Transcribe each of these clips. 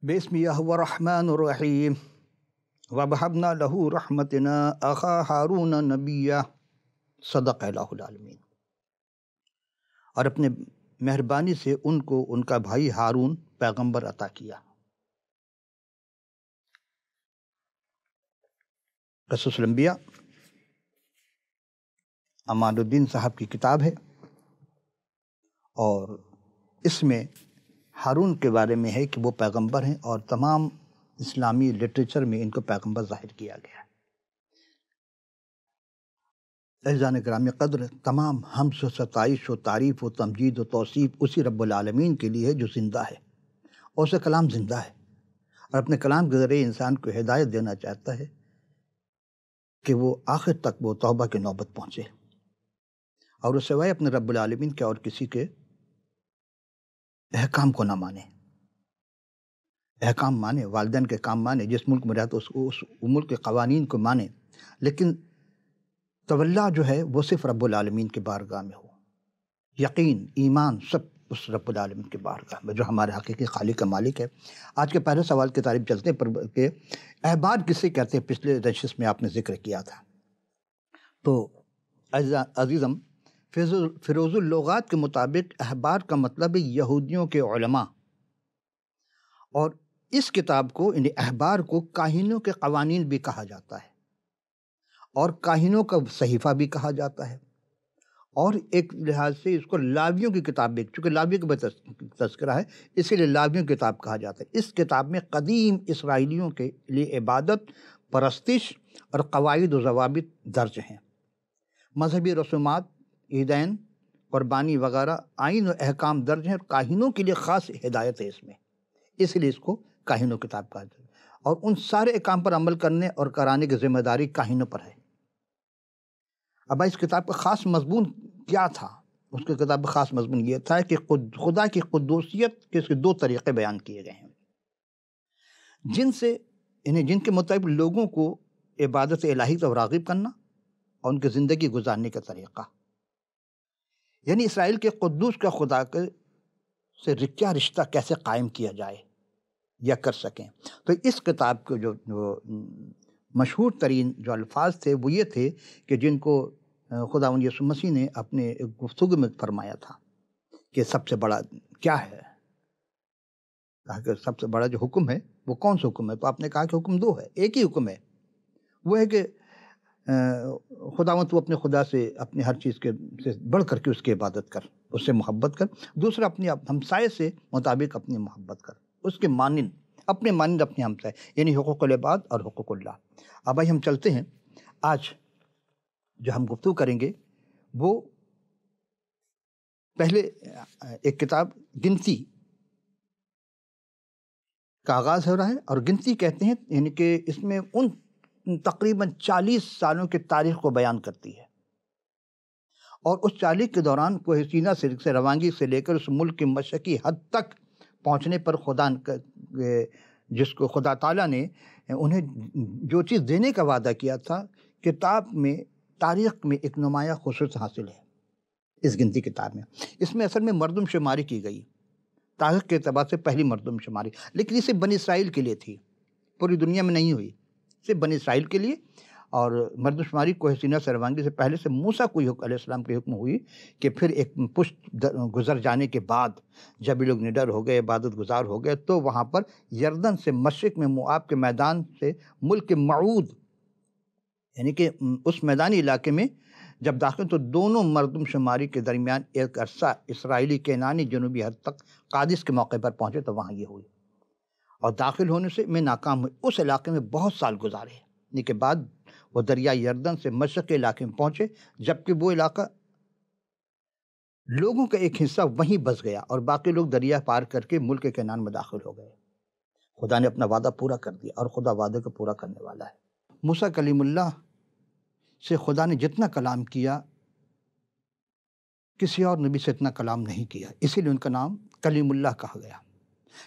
بسم اللہ الرحمن الرحیم وَوَهَبْنَا لَهُ رَحْمَتِنَا أَخَا ہارون نبیّا صدق اللہ العالمین۔ اور اپنے مہربانی سے ان کو ان کا بھائی ہارون پیغمبر عطا کیا۔ قصص الانبیاء امان الدین صاحب کی کتاب ہے، اور اس میں ہارون کے بارے میں ہے کہ وہ پیغمبر ہیں، اور تمام اسلامی لٹریچر میں ان کو پیغمبر ظاہر کیا گیا ہے۔ عزیزان گرامی قدر، تمام حمد و ستائش و تعریف و تمجید و توصیف اسی رب العالمین کے لیے ہے جو زندہ ہے، اور اسے کلام زندہ ہے، اور اپنے کلام کے ذریعے انسان کو ہدایت دینا چاہتا ہے کہ وہ آخر تک وہ توبہ کی نوبت پہنچے، اور اس سوائے اپنے رب العالمین کے اور کسی کے احکام کو نہ مانے۔ احکام مانے، والدین کے کام مانے، جس ملک میں رہتا اس ملک کے قوانین کو مانے، لیکن تولا جو ہے وہ صرف رب العالمین کے بارگاہ میں ہو۔ یقین، ایمان سب اس رب العالمین کے بارگاہ میں جو ہمارے حقیقی خالق کا مالک ہے۔ آج کے پہلے سوال کی طرف چلتے ہیں کہ احبار کسے کہتے ہیں؟ پچھلے نشست میں آپ نے ذکر کیا تھا۔ تو عزیزم، فیروز اللغات کے مطابق احبار کا مطلب ہے یہودیوں کے علماء، اور اس کتاب کو یعنی احبار کو کاہنوں کے قوانین بھی کہا جاتا ہے، اور کاہنوں کا صحیفہ بھی کہا جاتا ہے، اور ایک لحاظ سے اس کو لاویوں کی کتاب بھی، چونکہ لاویوں کا تذکرہ ہے اسی لیے لاویوں کی کتاب کہا جاتا ہے۔ اس کتاب میں قدیم اسرائیلیوں کے لیے عبادت، پرستش اور قواعد و ضوابط درج ہیں۔ مذہبی رسومات، عیدین، قربانی وغیرہ آئین و احکام درج ہیں، اور کاہنوں کے لیے خاص ہدایت ہے اس میں، اس لیے اس کو کاہنوں کتاب کہا جاتا ہے، اور ان سارے احکام پر عمل کرنے اور کرانے کی ذمہ داری کاہنوں پر ہے۔ اب اس کتاب کا خاص مضمون کیا تھا؟ اس کی کتاب کا خاص مضمون یہ تھا کہ خدا کی قدوسیت کے اس کے دو طریقے بیان کیے گئے ہیں، جن کے مطابق لوگوں کو عبادت الہی کو راغب کرنا اور ان کی زندگی گزارنے کا طریقہ، یعنی اسرائیل کے قدوس کا خدا سے کیا رشتہ کیسے قائم کیا جائے یا کر سکیں۔ تو اس کتاب کے جو مشہور ترین جو الفاظ تھے وہ یہ تھے کہ جن کو خداوند یسوع مسیح نے اپنے گفتگو میں فرمایا تھا کہ سب سے بڑا کیا ہے؟ کہا کہ سب سے بڑا جو حکم ہے وہ کون سا حکم ہے؟ تو آپ نے کہا کہ حکم دو ہے، ایک ہی حکم ہے، وہ ہے کہ خداوند تو اپنے خدا سے اپنی ہر چیز سے بڑھ کر کے اس کی عبادت کر، اس سے محبت کر، دوسرا اپنی ہمسائے سے مطابق اپنی محبت کر، اس کے مانند اپنے ہمسائے، یعنی حقوق العباد اور حقوق اللہ۔ اب ہم چلتے ہیں، آج جو ہم گفتگو کریں گے وہ پہلے ایک کتاب گنتی کا آغاز ہو رہا ہے، اور گنتی کہتے ہیں یعنی کہ اس میں ان تقریباً 40 سالوں کی تاریخ کو بیان کرتی ہے، اور اس 40 کے دوران کوہ سینا سے روانگی سے لے کر اس ملک کی مشرقی حد تک پہنچنے پر جس کو خدا تعالیٰ نے انہیں جو چیز دینے کا وعدہ کیا تھا، کتاب میں تاریخ میں ایک نمایاں خصوصیت حاصل ہے اس گنتی کتاب میں۔ اس میں اصل میں مردم شماری کی گئی، تاریخ کے اعتبار سے پہلی مردم شماری، لیکن اسے بنی اسرائیل کے لیے تھی، پوری دنیا میں نہیں ہوئی، صرف بنی اسرائیل کے لیے۔ اور مردم شماری کوہ سینا سے روانگی سے پہلے سے موسیٰ کو علیہ السلام کی حکم ہوئی کہ پھر ایک پشت گزر جانے کے بعد جب یہ لوگ نڈر ہو گئے، عبادت گزار ہو گئے، تو وہاں پر یردن سے مشرق میں موآب کے میدان سے ملک معود، یعنی کہ اس میدانی علاقے میں جب داخل تو دونوں مردم شماری کے درمیان ایک عرصہ اسرائیلی کینانی جنوبی حد تک قادس کے موقع پر پہنچے تو وہاں یہ ہوئی، اور داخل ہونے سے میں ناکام ہوئی۔ اس علاقے میں بہت سال گزارے، ان کے بعد وہ دریا یردن سے مشرق کے علاقے میں پہنچے، جبکہ وہ علاقہ لوگوں کا ایک حصہ وہیں بس گیا، اور باقی لوگ دریا پار کر کے ملک کنعان میں داخل ہو گئے۔ خدا نے اپنا وعدہ پورا کر دیا، اور خدا وعدے کو پورا کرنے والا ہے۔ موسیٰ کلیم اللہ سے خدا نے جتنا کلام کیا، کسی اور نبی سے اتنا کلام نہیں کیا، اسی لیے ان کا نام کلیم اللہ کہا گیا۔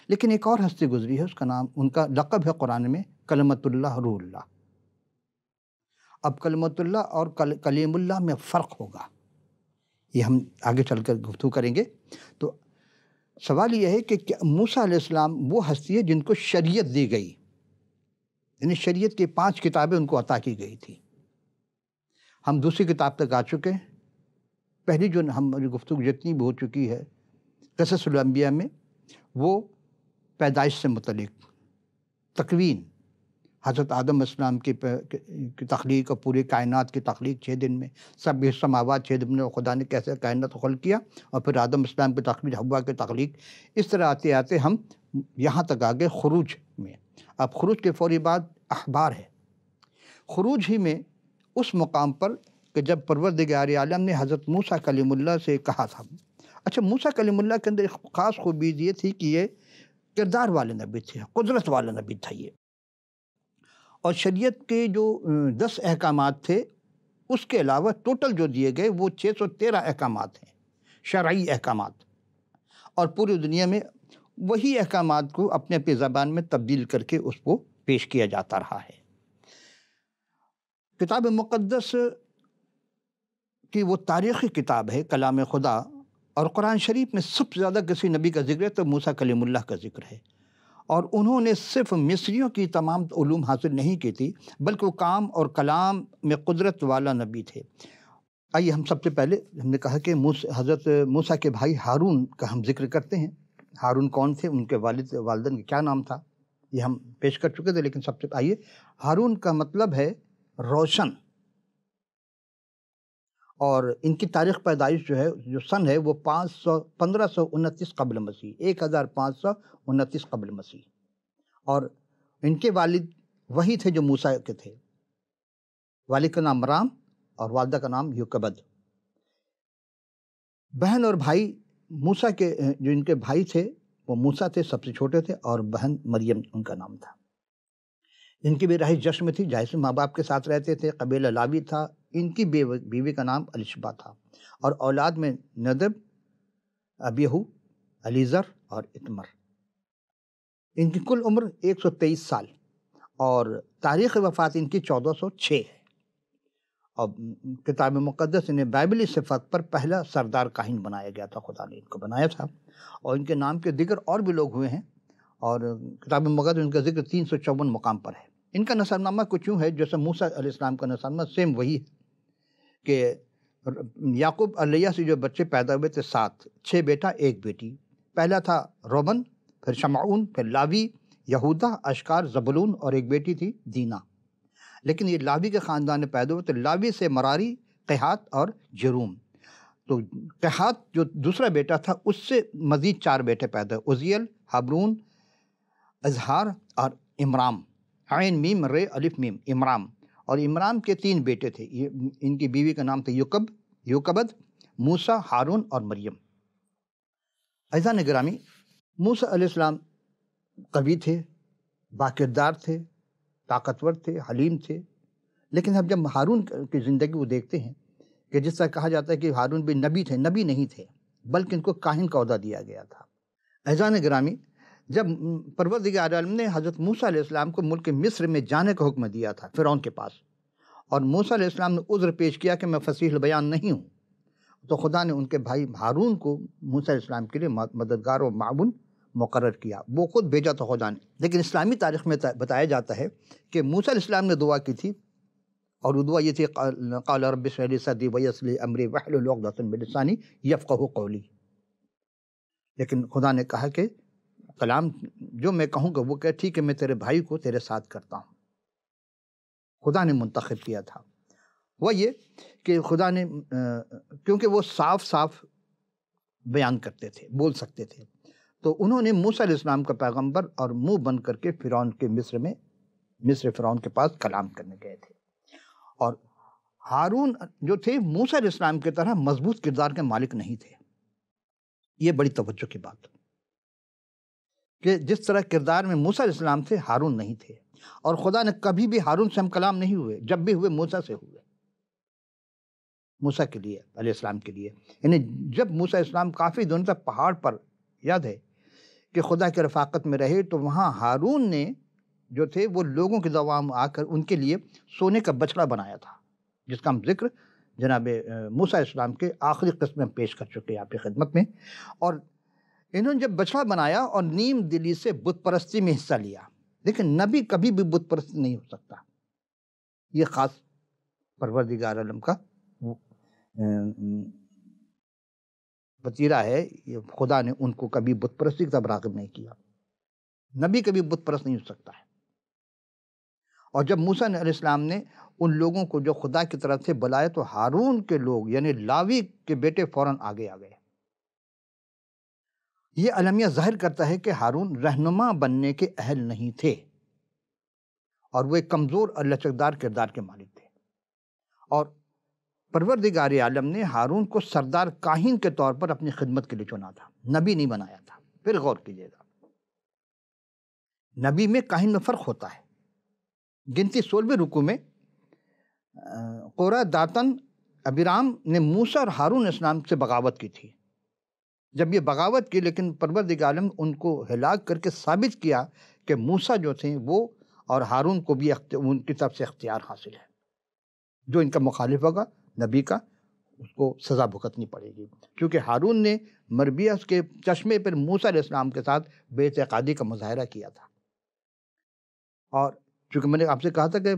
لیکن ایک اور ہستی گزری ہے، اس کا نام، ان کا لقب ہے قرآن میں کلمۃ اللہ، روح اللہ۔ اب کلمۃ اللہ اور کلیم اللہ میں فرق ہوگا، یہ ہم آگے چل کر گفتگو کریں گے۔ تو سوال یہ ہے کہ موسیٰ علیہ السلام وہ ہستی ہے جن کو شریعت دی گئی، یعنی شریعت کی 5 کتابیں ان کو عطا کی گئی تھی۔ ہم دوسری کتاب تک آ چکے ہیں۔ پہلی جو ہماری گفتگو جتنی بھی ہو چکی ہے قصص الانبیاء میں، وہ پیدائش سے متعلق تکوین، حضرت آدم علیہ السلام کی تخلیق اور پوری کائنات کی تخلیق 6 دن میں، سب سماوات 6 دن میں خدا نے کیسے کائنات کو خلق کیا، اور پھر آدم علیہ السلام کی تخلیق، حوا کی تخلیق، اس طرح آتے آتے ہم یہاں تک آگے خروج میں۔ اب خروج کے فوری بعد اخبار ہے۔ خروج ہی میں اس مقام پر کہ جب پروردگار عالم نے حضرت موسیٰ کلیم اللہ سے کہا تھا۔ اچھا، موسیٰ کلیم اللہ کے اندر ایک خاص خوبی یہ تھی کہ یہ کردار والے نبی تھے، قدرت والا نبی تھا یہ، اور شریعت کے جو 10 احکامات تھے اس کے علاوہ ٹوٹل جو دیے گئے وہ 613 احکامات ہیں، شرعی احکامات، اور پوری دنیا میں وہی احکامات کو اپنے اپنی زبان میں تبدیل کر کے اس کو پیش کیا جاتا رہا ہے۔ کتاب مقدس کی وہ تاریخی کتاب ہے کلام خدا، اور قرآن شریف میں سب سے زیادہ کسی نبی کا ذکر ہے تو موسیٰ کلیم اللہ کا ذکر ہے، اور انہوں نے صرف مصریوں کی تمام علوم حاصل نہیں کی تھی بلکہ وہ کام اور کلام میں قدرت والا نبی تھے۔ آئیے ہم سب سے پہلے ہم نے کہا کہ حضرت موسیٰ کے بھائی ہارون کا ہم ذکر کرتے ہیں۔ ہارون کون تھے، ان کے والدین کا کیا نام تھا، یہ ہم پیش کر چکے تھے، لیکن سب سے آئیے، ہارون کا مطلب ہے روشن، اور ان کی تاریخ پیدائش جو ہے، جو سن ہے، وہ 1529 قبل مسیح، 1529 قبل مسیح، اور ان کے والد وہی تھے جو موسیٰ کے تھے۔ والد کا نام رام اور والدہ کا نام یوکبد۔ بہن اور بھائی موسیٰ کے جو ان کے بھائی تھے وہ موسیٰ تھے، سب سے چھوٹے تھے، اور بہن مریم ان کا نام تھا۔ ان کی بھی رہائش جشن میں تھی، ظاہر سے ماں باپ کے ساتھ رہتے تھے، قبیلہ لاوی تھا۔ ان کی بیوی کا نام الشبا تھا، اور اولاد میں ندب، ابیہو، علیزر اور اتمر۔ ان کی کل عمر 123 سال، اور تاریخ وفات ان کی 1406 ہے، اور کتاب مقدس انہیں بائبلی صفت پر پہلا سردار کاہن بنایا گیا تھا، خدا نے ان کو بنایا تھا، اور ان کے نام کے دیگر اور بھی لوگ ہوئے ہیں، اور کتاب مقدس ان کا ذکر 354 مقام پر ہے۔ ان کا نسب نامہ کچھ یوں ہے جیسے موسیٰ علیہ السلام کا نسب نامہ سیم وہی ہے کہ یعقوب علیہ سے جو بچے پیدا ہوئے تھے 7، 6 بیٹا 1 بیٹی۔ پہلا تھا روبن، پھر شمعون، پھر لاوی، یہودا، اشکار، زبلون، اور ایک بیٹی تھی دینا۔ لیکن یہ لاوی کے خاندان میں پیدا ہوئے تو لاوی سے مراری، قحات اور جروم۔ تو قحات جو دوسرا بیٹا تھا اس سے مزید 4 بیٹے پیدا ہوئے، عزیل، حبرون، اظہار اور امرام، عین میم رے الف میم، امرام۔ اور امرام کے 3 بیٹے تھے، ان کی بیوی کا نام تھا یوکبد، موسیٰ، ہارون اور مریم۔ عزیزان گرامی، موسیٰ علیہ السلام قوی تھے، باکردار تھے، طاقتور تھے، حلیم تھے، لیکن اب جب ہارون کی زندگی کو دیکھتے ہیں کہ جس طرح کہا جاتا ہے کہ ہارون بھی نبی تھے، نبی نہیں تھے بلکہ ان کو کاہن کا عہدہ دیا گیا تھا۔ عزیزان گرامی، جب پروردگار عالم نے حضرت موسیٰ علیہ السلام کو ملک مصر میں جانے کا حکم دیا تھا فرعون کے پاس، اور موسیٰ علیہ السلام نے عذر پیش کیا کہ میں فصیح البیان نہیں ہوں، تو خدا نے ان کے بھائی ہارون کو موسیٰ علیہ السلام کے لیے مددگار و معاون مقرر کیا، وہ خود بھیجا تھا خدا نے۔ لیکن اسلامی تاریخ میں بتایا جاتا ہے کہ موسیٰ علیہ السلام نے دعا کی تھی، اور وہ دعا یہ تھی، قال رب اشرح لی صدری ویسر لی امری واحلل عقدۃ من لسانی یفقہوا قولی۔ لیکن خدا نے کہا کہ کلام جو میں کہوں گا وہ کہ ٹھیک ہے، میں تیرے بھائی کو تیرے ساتھ کرتا ہوں۔ خدا نے منتخب کیا تھا وہ یہ کہ خدا نے کیونکہ وہ صاف صاف بیان کرتے تھے، بول سکتے تھے، تو انہوں نے موسیٰ علیہ السلام کا پیغمبر اور منہ بن کر کے فرعون کے مصر فرعون کے پاس کلام کرنے گئے تھے۔ اور ہارون جو تھے موسیٰ علیہ السلام کی طرح مضبوط کردار کے مالک نہیں تھے۔ یہ بڑی توجہ کی بات کہ جس طرح کردار میں موسیٰ علیہ السلام تھے، ہارون نہیں تھے، اور خدا نے کبھی بھی ہارون سے ہم کلام نہیں ہوئے، جب بھی ہوئے موسیٰ سے ہوئے، موسیٰ کے لیے علیہ السلام کے لیے۔ یعنی جب موسیٰ علیہ السلام کافی دنوں تک پہاڑ پر، یاد ہے کہ خدا کے رفاقت میں رہے، تو وہاں ہارون نے جو تھے وہ لوگوں کے دوام آ کر ان کے لیے سونے کا بچڑا بنایا تھا، جس کا ہم ذکر جناب موسیٰ علیہ السلام کے آخری قسم میں پیش کر چکے ہیں آپ کی خدمت میں۔ اور انہوں نے جب بچڑا بنایا اور نیم دلی سے بت پرستی میں حصہ لیا. لیکن نبی کبھی بھی بت پرست نہیں ہو سکتا. یہ خاص پروردگار عالم کا وتیرہ ہے. یہ خدا نے ان کو کبھی بت پرستی کی طرف راغب نہیں کیا. نبی کبھی بت پرست نہیں ہو سکتا ہے. اور جب موسیٰ علیہ السلام نے ان لوگوں کو جو خدا کی طرف سے بلائے تو ہارون کے لوگ یعنی لاوی کے بیٹے فوراً آگے آ گئے. یہ المیہ ظاہر کرتا ہے کہ ہارون رہنما بننے کے اہل نہیں تھے اور وہ ایک کمزور اور لچکدار کردار کے مالک تھے. اور پروردگار عالم نے ہارون کو سردار کاہن کے طور پر اپنی خدمت کے لیے چنا تھا، نبی نہیں بنایا تھا. پھر غور کیجیے گا، نبی میں کاہن میں فرق ہوتا ہے. گنتی 16ویں رکوع میں قورہ، داتن، ابیرام نے موسیٰ اور ہارون علیہ السلام سے بغاوت کی تھی. جب یہ بغاوت کی لیکن پروردگار عالم ان کو ہلاک کر کے ثابت کیا کہ موسیٰ جو تھے وہ اور ہارون کو بھی ان کی طرف سے اختیار حاصل ہے. جو ان کا مخالف ہوگا نبی کا، اس کو سزا بھگتنی پڑے گی، کیونکہ ہارون نے مربیہ کے چشمے پر موسیٰ علیہ السلام کے ساتھ بے اعتقادی کا مظاہرہ کیا تھا. اور چونکہ میں نے آپ سے کہا تھا کہ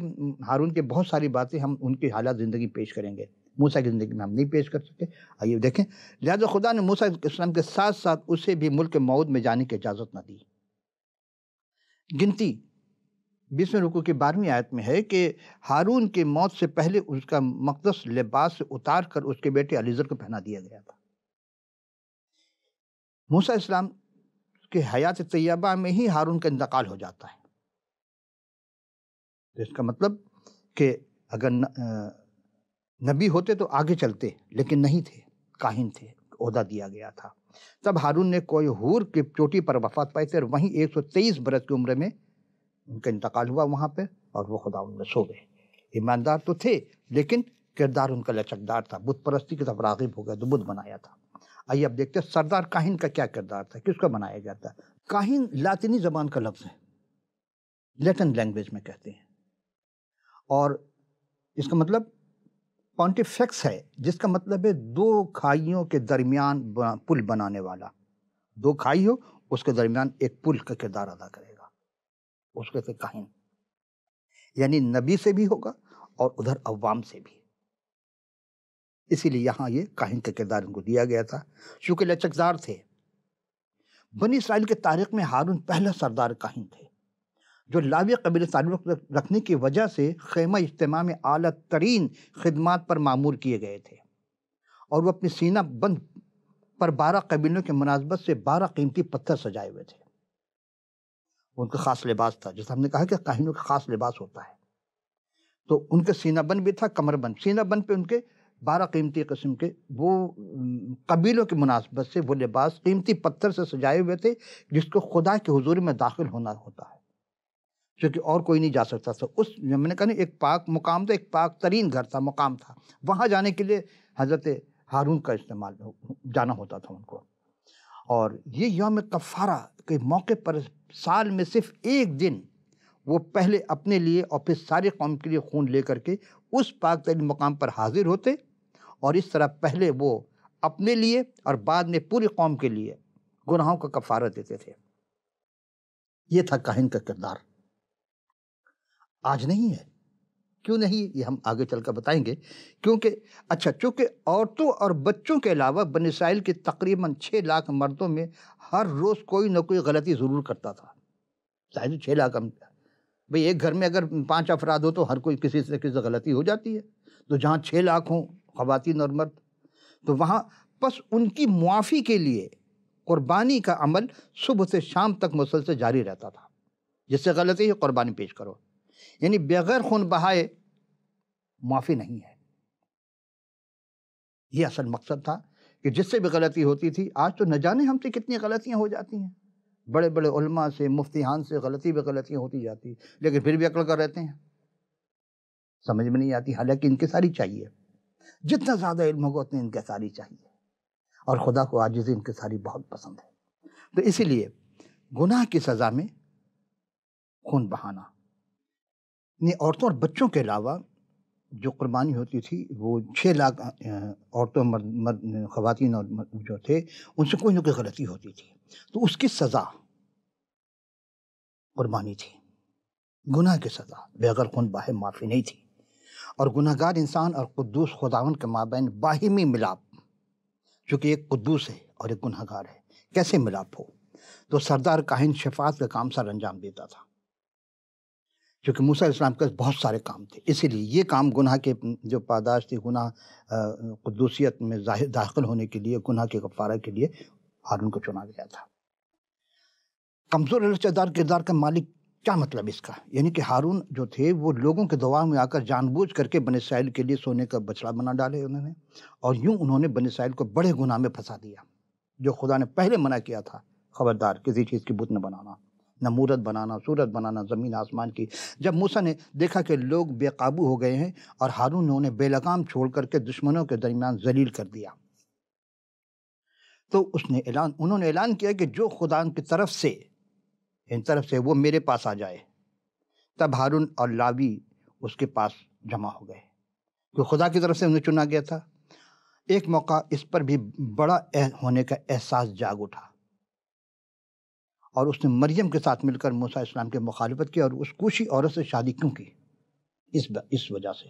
ہارون کے بہت ساری باتیں ہم ان کی حالات زندگی پیش کریں گے، موسیٰ کی زندگی میں ہم نہیں پیش کر سکتے. آئیے دیکھیں، لہذا خدا نے موسیٰ علیہ السلام کے ساتھ ساتھ اسے بھی ملک موعود میں جانے کی اجازت نہ دی. گنتی 20ویں رکوع کی 12ویں آیت میں ہے کہ ہارون کی موت سے پہلے اس کا مقدس لباس سے اتار کر اس کے بیٹے علیزر کو پہنا دیا گیا تھا. موسیٰ علیہ السلام کے حیات طیبہ میں ہی ہارون کا انتقال ہو جاتا ہے. اس کا مطلب کہ اگر نبی ہوتے تو آگے چلتے، لیکن نہیں تھے، کاہن تھے، عہدہ دیا گیا تھا. تب ہارون نے کوئی ہور کی چوٹی پر وفات پائی تھی اور وہیں 123 برس کی عمر میں ان کا انتقال ہوا وہاں پہ، اور وہ خدا ان میں سو گئے. ایماندار تو تھے لیکن کردار ان کا لچکدار تھا، بت پرستی کی طرف راغب ہو گیا تو بت بنایا تھا. آئیے اب دیکھتے ہیں سردار کاہن کا کیا کردار تھا، کس کو بنایا گیا تھا. کاہن لاطینی زبان کا لفظ ہے، لیٹن لینگویج میں کہتے ہیں، اور اس کا مطلب پونٹیفیکس ہے، جس کا مطلب ہے دو کھائیوں کے درمیان پل بنانے والا. دو کھائی ہو، اس کے درمیان ایک پل کا کردار ادا کرے گا، اس کے کاہن، یعنی نبی سے بھی ہوگا اور ادھر عوام سے بھی. اسی لیے یہاں یہ کاہن کا کردار ان کو دیا گیا تھا، چونکہ لچکدار تھے. بنی اسرائیل کے تاریخ میں ہارون پہلا سردار کاہن تھے جو لاوی قبیلے تعلق رکھنے کی وجہ سے خیمہ اجتماع میں اعلیٰ ترین خدمات پر معمور کیے گئے تھے، اور وہ اپنی سینہ بند پر 12 قبیلوں کے مناسبت سے 12 قیمتی پتھر سجائے ہوئے تھے. ان کا خاص لباس تھا، جیسے ہم نے کہا کہ کاہنوں کا خاص لباس ہوتا ہے، تو ان کا سینہ بند بھی تھا، کمر بند. سینہ بند پہ ان کے 12 قیمتی قسم کے وہ قبیلوں کی مناسبت سے وہ لباس قیمتی پتھر سے سجائے ہوئے تھے، جس کو خدا کے حضور میں داخل ہونا ہوتا ہے، کیونکہ اور کوئی نہیں جا سکتا تھا. اس میں نے کہا ایک پاک مقام تھا، ایک پاک ترین گھر تھا، مقام تھا. وہاں جانے کے لیے حضرت ہارون کا استعمال جانا ہوتا تھا ان کو. اور یہ یوم کفارہ کے موقع پر سال میں صرف ایک دن وہ پہلے اپنے لیے اور پھر ساری قوم کے لیے خون لے کر کے اس پاک ترین مقام پر حاضر ہوتے، اور اس طرح پہلے وہ اپنے لیے اور بعد میں پوری قوم کے لیے گناہوں کا کفارہ دیتے تھے. یہ تھا کاہن کا کردار. آج نہیں ہے. کیوں نہیں، یہ ہم آگے چل کر بتائیں گے. چونکہ عورتوں اور بچوں کے علاوہ بنی اسرائیل کے تقریباً 6 لاکھ مردوں میں ہر روز کوئی نہ کوئی غلطی ضرور کرتا تھا. شاید 6 لاکھ بھئی ایک گھر میں اگر 5 افراد ہو تو ہر کوئی کسی سے غلطی ہو جاتی ہے. تو جہاں 6 لاکھ ہوں خواتین اور مرد، تو وہاں بس ان کی معافی کے لیے قربانی کا عمل صبح سے شام تک مسلسل جاری رہتا تھا. جس سے غلطی ہے قربانی پیش کرو، یعنی بغیر خون بہائے معافی نہیں ہے. یہ اصل مقصد تھا کہ جس سے بھی غلطی ہوتی تھی. آج تو نہ جانے ہم سے کتنی غلطیاں ہو جاتی ہیں، بڑے بڑے علماء سے، مفتیان سے غلطیاں ہوتی جاتی، لیکن پھر بھی اکڑ کر رہتے ہیں، سمجھ میں نہیں آتی. حالانکہ انکساری چاہیے، جتنا زیادہ علم ہوگا اتنی انکساری چاہیے، اور خدا کو عاجزی انکساری بہت پسند ہے. تو اسی لیے گناہ کی سزا میں خون بہانا. عورتوں اور بچوں کے علاوہ جو قربانی ہوتی تھی وہ 6 لاکھ عورتوں، خواتین اور جو تھے ان سے کوئی نہ کوئی غلطی ہوتی تھی. تو اس کی سزا قربانی تھی، گناہ کی سزا بغیر خون بہے معافی نہیں تھی۔ اور گناہ گار انسان اور قدوس خداوند کے مابین باہمی ملاپ، چونکہ ایک قدوس ہے اور ایک گناہ گار ہے، کیسے ملاپ ہو؟ تو سردار کاہن شفاعت کا کام سر انجام دیتا تھا، کیونکہ موسیٰ علیہ السلام کے بہت سارے کام تھے، اسی لیے یہ کام گناہ کے جو پاداش تھی، گناہ قدوسیت میں داخل ہونے کے لیے، گناہ کے کفارہ کے لیے ہارون کو چنا گیا تھا۔ کمزور رشتہ دار کردار کا مالک، کیا مطلب اس کا؟ یعنی کہ ہارون جو تھے وہ لوگوں کے دعا میں آ کر جان بوجھ کر کے بنی اسرائیل کے لیے سونے کا بچڑا بنا ڈالے انہوں نے، اور یوں انہوں نے بنی اسرائیل کو بڑے گناہ میں پھنسا دیا، جو خدا نے پہلے منع کیا تھا، خبردار کسی چیز کی بت نہ بنانا، نہ مورت بنانا، صورت بنانا زمین آسمان کی۔ جب موسیٰ نے دیکھا کہ لوگ بے قابو ہو گئے ہیں اور ہارون نے انہیں بے لگام چھوڑ کر کے دشمنوں کے درمیان ذلیل کر دیا، تو انہوں نے اعلان کیا کہ جو خدا کی طرف سے وہ میرے پاس آ جائے۔ تب ہارون اور لاوی اس کے پاس جمع ہو گئے، جو خدا کی طرف سے انہیں چنا گیا تھا۔ ایک موقع اس پر بھی بڑا ہونے کا احساس جاگ اٹھا، اور اس نے مریم کے ساتھ مل کر موسیٰ علیہ السلام کی مخالفت کی، اور اس کوشی عورت سے شادی کیوں کی؟ اس وجہ سے۔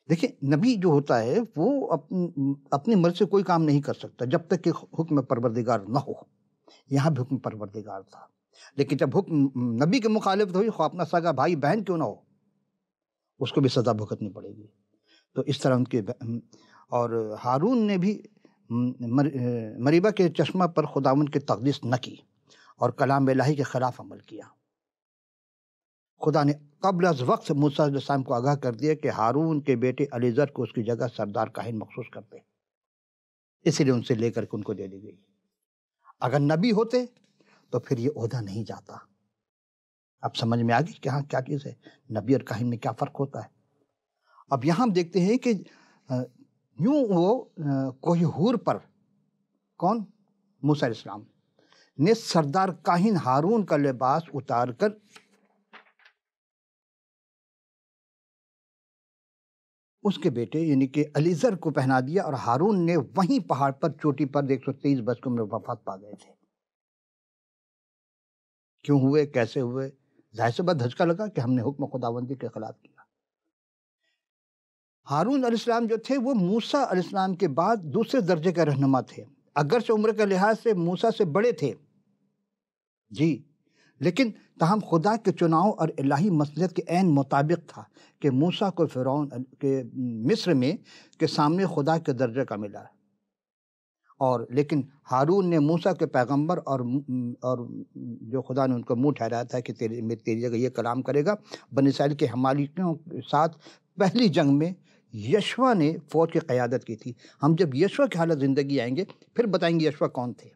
دیکھیں، نبی جو ہوتا ہے وہ اپنی مرضی سے کوئی کام نہیں کر سکتا جب تک کہ حکم پروردگار نہ ہو۔ یہاں بھی حکم پروردگار تھا، لیکن جب حکم نبی کے مخالفت ہوئی، خواہ اپنا سگا بھائی بہن کیوں نہ ہو، اس کو بھی سزا بھگتنی پڑے گی۔ تو اس طرح ان کے اور ہارون نے بھی مریبہ کے چشمہ پر خداوند کی تقدیس نہ کی اور کلام الہی کے خلاف عمل کیا۔ خدا نے قبل از وقت موسیٰ علیہ السلام کو آگاہ کر دیا کہ ہارون کے بیٹے علیزر کو اس کی جگہ سردار کاہن مخصوص کرتے، اسی لیے ان سے لے کر کے ان کو دے دی گئی۔ اگر نبی ہوتے تو پھر یہ عہدہ نہیں جاتا۔ اب سمجھ میں آ گئی کہ ہاں کیا چیز ہے، نبی اور کاہن میں کیا فرق ہوتا ہے۔ اب یہاں ہم دیکھتے ہیں کہ یوں وہ کوہ حور پر کون؟ موسیٰ علیہ السلام نے سردار کاہن ہارون کا لباس اتار کر اس کے بیٹے یعنی کہ علیزر کو پہنا دیا، اور ہارون نے وہیں پہاڑ پر چوٹی پر 123 برس کی عمر میں وفات پا گئے تھے۔ کیوں ہوئے، کیسے ہوئے؟ ظاہر سی بات دھچکا لگا کہ ہم نے حکم خداوندی کے خلاف کیا۔ ہارون علیہ السلام جو تھے وہ موسیٰ علیہ السلام کے بعد دوسرے درجے کا رہنما تھے، اگرچہ عمر کے لحاظ سے موسیٰ سے بڑے تھے جی، لیکن تاہم خدا کے چناؤ اور الہی مصلحت کے عین مطابق تھا کہ موسیٰ کو فرعون کے مصر میں کے سامنے خدا کے درجے کا ملا، اور لیکن ہارون نے موسیٰ کے پیغمبر اور جو خدا نے ان کو منہ ٹھہرایا تھا کہ تیری جگہ یہ کلام کرے گا، بنی اسرائیل کے حمالیوں کے ساتھ پہلی جنگ میں یشوع نے فوج کی قیادت کی تھی۔ ہم جب یشوع کی حالت زندگی آئیں گے پھر بتائیں گے یشوع کون تھے،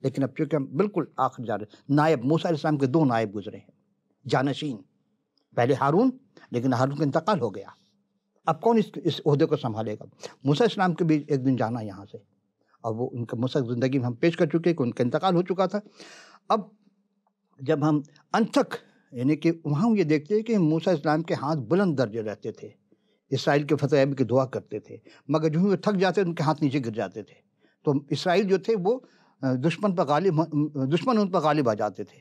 لیکن اب چونکہ ہم بالکل آخر جا رہے ہیں، نائب موسیٰ علیہ السلام کے 2 نائب گزرے ہیں، جانشین، پہلے ہارون، لیکن ہارون کا انتقال ہو گیا، اب کون اس عہدے کو سنبھالے گا؟ موسیٰ علیہ السلام کے بھی ایک دن جانا یہاں سے، اور وہ ان کا موسیٰ کی زندگی میں ہم پیش کر چکے کہ ان کا انتقال ہو چکا تھا۔ اب جب ہم انتھک یعنی کہ وہاں ہم یہ دیکھتے ہیں کہ موسیٰ علیہ السلام کے ہاتھ بلند درجے رہتے تھے، اسرائیل کے فتح یابی کی دعا کرتے تھے، مگر جو ہی وہ تھک جاتے ان کے ہاتھ نیچے گر جاتے تھے، تو اسرائیل جو تھے وہ دشمن ان پر غالب آ جاتے تھے۔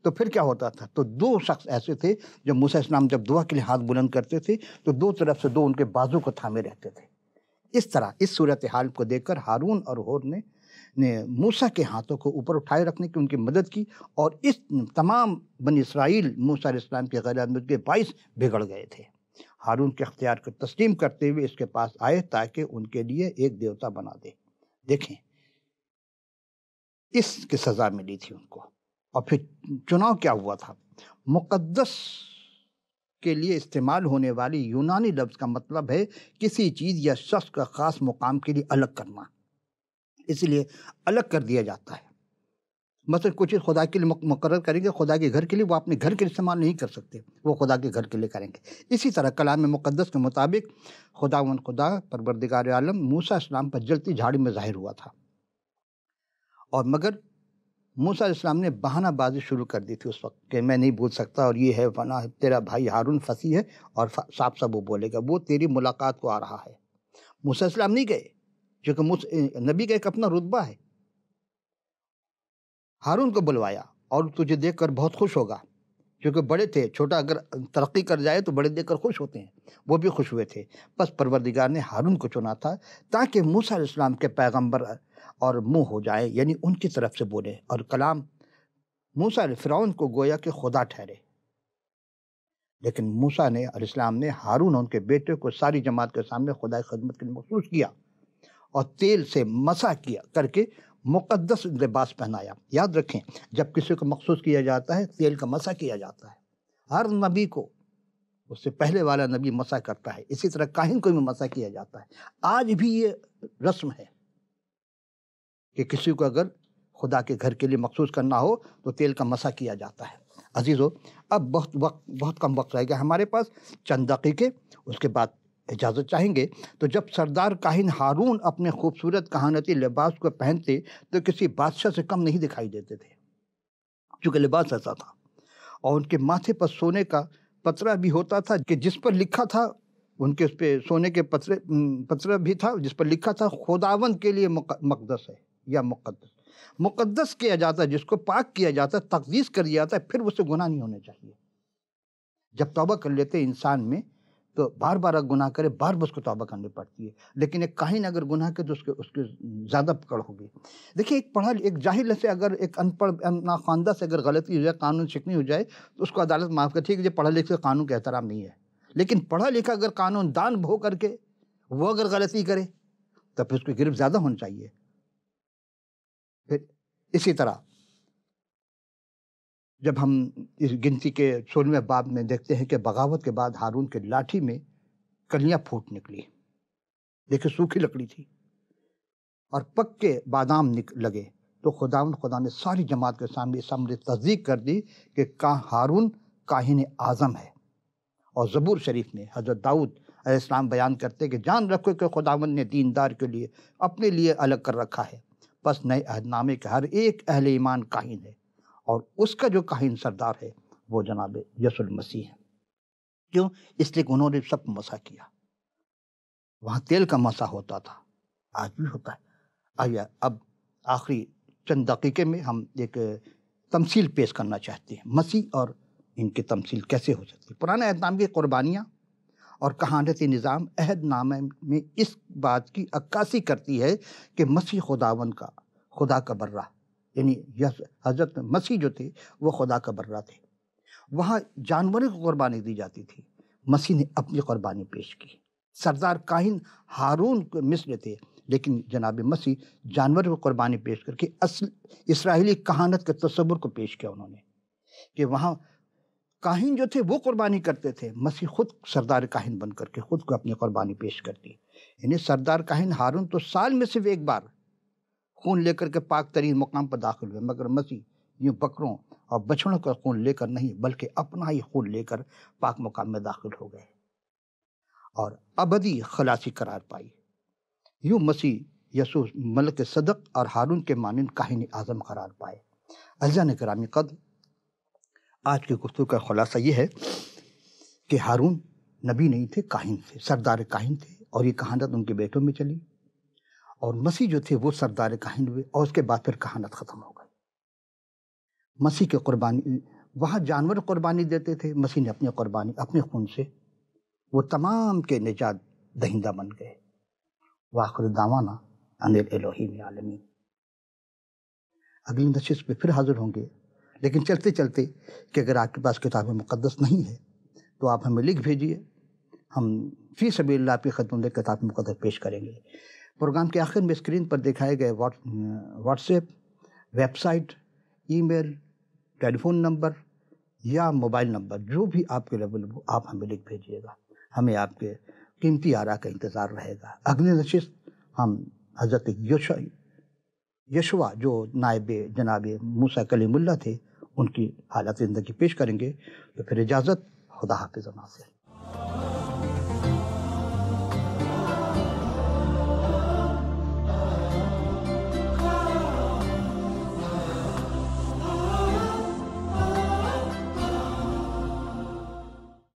تو پھر کیا ہوتا تھا؟ تو 2 شخص ایسے تھے جب موسیٰ علیہ السلام جب دعا کے لیے ہاتھ بلند کرتے تھے تو 2 طرف سے 2 ان کے بازو کو تھامے رہتے تھے۔ اس طرح اس صورتحال کو دیکھ کر ہارون اور ہور نے موسیٰ کے ہاتھوں کو اوپر اٹھائے رکھنے کی ان کی مدد کی، اور اس تمام بنی اسرائیل موسیٰ علیہ السلام کے غیر احمد کے باعث بگڑ گئے تھے۔ ہارون کے اختیار کو تسلیم کرتے ہوئے اس کے پاس آئے تاکہ ان کے لیے ایک دیوتا بنا دے۔ دیکھیں اس کی سزا ملی تھی ان کو، اور پھر چناؤ کیا ہوا تھا؟ مقدس کے لیے استعمال ہونے والی یونانی لفظ کا مطلب ہے کسی چیز یا شخص کا خاص مقام کے لیے الگ کرنا، اس لیے الگ کر دیا جاتا ہے۔ مثلا کچھ چیز خدا کے لیے مقرر کریں گے، خدا کے گھر کے لیے، وہ اپنے گھر کے لیے استعمال نہیں کر سکتے، وہ خدا کے گھر کے لیے کریں گے۔ اسی طرح کلام مقدس کے مطابق خدا پروردگار عالم موسیٰ علیہ السلام پر جلتی جھاڑی میں ظاہر ہوا تھا، اور مگر موسیٰ علیہ السلام نے بہانہ بازی شروع کر دی تھی اس وقت کہ میں نہیں بول سکتا، اور یہ ہے فنا، تیرا بھائی ہارون فصیح ہے اور صاف صاف وہ بولے گا، وہ تیری ملاقات کو آ رہا ہے۔ موسیٰ علیہ السلام نہیں گئے، کیونکہ نبی کا ایک اپنا رتبہ ہے، ہارون کو بلوایا اور تجھے دیکھ کر بہت خوش ہوگا، کیونکہ بڑے تھے، چھوٹا اگر ترقی کر جائے تو بڑے دیکھ کر خوش ہوتے ہیں، وہ بھی خوش ہوئے تھے۔ بس پروردگار نے ہارون کو چنا تھا تاکہ موسیٰ علیہ السلام کے پیغمبر اور منہ ہو جائے، یعنی ان کی طرف سے بولے، اور کلام موسیٰ علیہ فرعون کو گویا کہ خدا ٹھہرے۔ لیکن موسیٰ علیہ السلام نے ہارون ان کے بیٹے کو ساری جماعت کے سامنے خدای خدمت کے لیے مخصوص کیا اور تیل سے مسح کیا کر کے مقدس لباس پہنایا۔ یاد رکھیں، جب کسی کو مخصوص کیا جاتا ہے تیل کا مسح کیا جاتا ہے، ہر نبی کو اس سے پہلے والا نبی مسح کرتا ہے، اسی طرح کاہن کو بھی مسح کیا جاتا ہے۔ آج بھی یہ رسم ہے کہ کسی کو اگر خدا کے گھر کے لیے مخصوص کرنا ہو تو تیل کا مسح کیا جاتا ہے۔ عزیزو، اب بہت کم وقت رہ گیا ہمارے پاس، چند دقیقے، اس کے بعد اجازت چاہیں گے۔ تو جب سردار کاہن ہارون اپنے خوبصورت کہانتی لباس کو پہنتے تو کسی بادشاہ سے کم نہیں دکھائی دیتے تھے، چونکہ لباس ایسا تھا، اور ان کے ماتھے پر سونے کا پترا بھی ہوتا تھا کہ جس پر لکھا تھا، ان کے اس پہ سونے کے پترا بھی تھا جس پر لکھا تھا خداوند کے لیے مقدس ہے یا مقدس کیا جاتا ہے، جس کو پاک کیا جاتا ہے، تقدیس کر دیا جاتا ہے، پھر اس سے گناہ نہیں ہونے چاہیے۔ جب توبہ کر لیتے انسان میں تو بار بار گناہ کرے، بار بار اس کو توبہ کرنی پڑتی ہے، لیکن ایک کاہن اگر گناہ کرے تو اس کے زیادہ پکڑ ہوگی۔ دیکھیے، ایک جاہل سے اگر ایک ان پڑھ ناخواندہ سے اگر غلطی ہو جائے، قانون شکنی ہو جائے، تو اس کو عدالت معاف کرتی ہے کہ یہ پڑھا لکھا قانون کا احترام نہیں ہے۔ لیکن پڑھا لکھا اگر قانون دان بھو کر کے وہ اگر غلطی کرے تو پھر اس کی گرفت زیادہ ہونی چاہیے۔ پھر اسی طرح جب ہم اس گنتی کے 16ویں باب میں دیکھتے ہیں کہ بغاوت کے بعد ہارون کے لاٹھی میں کلیاں پھوٹ نکلی، دیکھیں سوکھی لکڑی تھی، اور پک کے بادام لگے، تو خدا نے ساری جماعت کے سامنے اس امر تصدیق کر دی کہ ہارون کاہن اعظم ہے۔ اور زبور شریف میں حضرت داؤد علیہ السلام بیان کرتے کہ جان رکھو کہ خداوند نے دیندار کے لیے اپنے لیے الگ کر رکھا ہے، بس نئے عہد نامے کے ہر ایک اہل ایمان کاہن ہے، اور اس کا جو کاہن سردار ہے وہ جناب یسوع المسیح ہے۔ کیوں؟ اس لیے کہ انہوں نے سب مسح کیا۔ وہاں تیل کا مسح ہوتا تھا، آج بھی ہوتا ہے۔ آئیے اب آخری چند دقیقے میں ہم ایک تمثیل پیش کرنا چاہتے ہیں، مسیح اور ان کی تمثیل کیسے ہو سکتی ہے۔ پرانے عہد نامے کی قربانیاں اور کہانتی نظام عہد نامے میں اس بات کی عکاسی کرتی ہے کہ مسیح خدا کا برہ، یعنی حضرت مسیح جو تھے وہ خدا کا برہ تھے۔ وہاں جانوروں کو قربانی دی جاتی تھی، مسیح نے اپنی قربانی پیش کی۔ سردار کاہن ہارون کو مثل تھے، لیکن جناب مسیح جانور کو قربانی پیش کر کے اصل اسرائیلی کہانت کے تصور کو پیش کیا انہوں نے، کہ وہاں کاہن جو تھے وہ قربانی کرتے تھے، مسیح خود سردار کاہن بن کر کے خود کو اپنی قربانی پیش کرتی۔ یعنی سردار کاہن ہارون تو سال میں صرف ایک بار خون لے کر کے پاک ترین مقام پر داخل ہوئے، مگر مسیح یوں بکروں اور بچڑوں کا خون لے کر نہیں، بلکہ اپنا ہی خون لے کر پاک مقام میں داخل ہو گئے اور ابدی خلاصی قرار پائی۔ یوں مسیح یسوع ملک صدق اور ہارون کے مانند کاہن اعظم قرار پائے۔ عزیزان گرامی قدر، آج کی گفتگو کا خلاصہ یہ ہے کہ ہارون نبی نہیں تھے، کاہن تھے، سردار کاہن تھے، اور یہ کہانت ان کے بیٹوں میں چلی، اور مسیح جو تھے وہ سردار کاہن ہوئے، اور اس کے بعد پھر کہانت ختم ہو گئی۔ مسیح کی قربانی، وہاں جانور قربانی دیتے تھے، مسیح نے اپنی قربانی اپنے خون سے وہ تمام کے نجات دہندہ بن گئے۔ وآخر دعوانا ان الہی العالمین۔ اگلی نشست میں پھر حاضر ہوں گے، لیکن چلتے چلتے کہ اگر آپ کے پاس کتاب مقدس نہیں ہے تو آپ ہمیں لکھ بھیجیے، ہم فی سبیل اللہ کی خدمت میں کتاب مقدس پیش کریں گے۔ پروگرام کے آخر میں اسکرین پر دکھائے گئے واٹس ایپ، ویب سائٹ، ای میل، ٹیلی فون نمبر یا موبائل نمبر جو بھی آپ کے لیول ہو، آپ ہمیں لکھ بھیجیے گا، ہمیں آپ کے قیمتی آراء کا انتظار رہے گا۔ اگلی نشست ہم حضرت یشوع جو نائب جناب موسیٰ کلیم اللہ تھے، ان کی حالت زندگی پیش کریں گے۔ تو پھر اجازت، خدا حافظ۔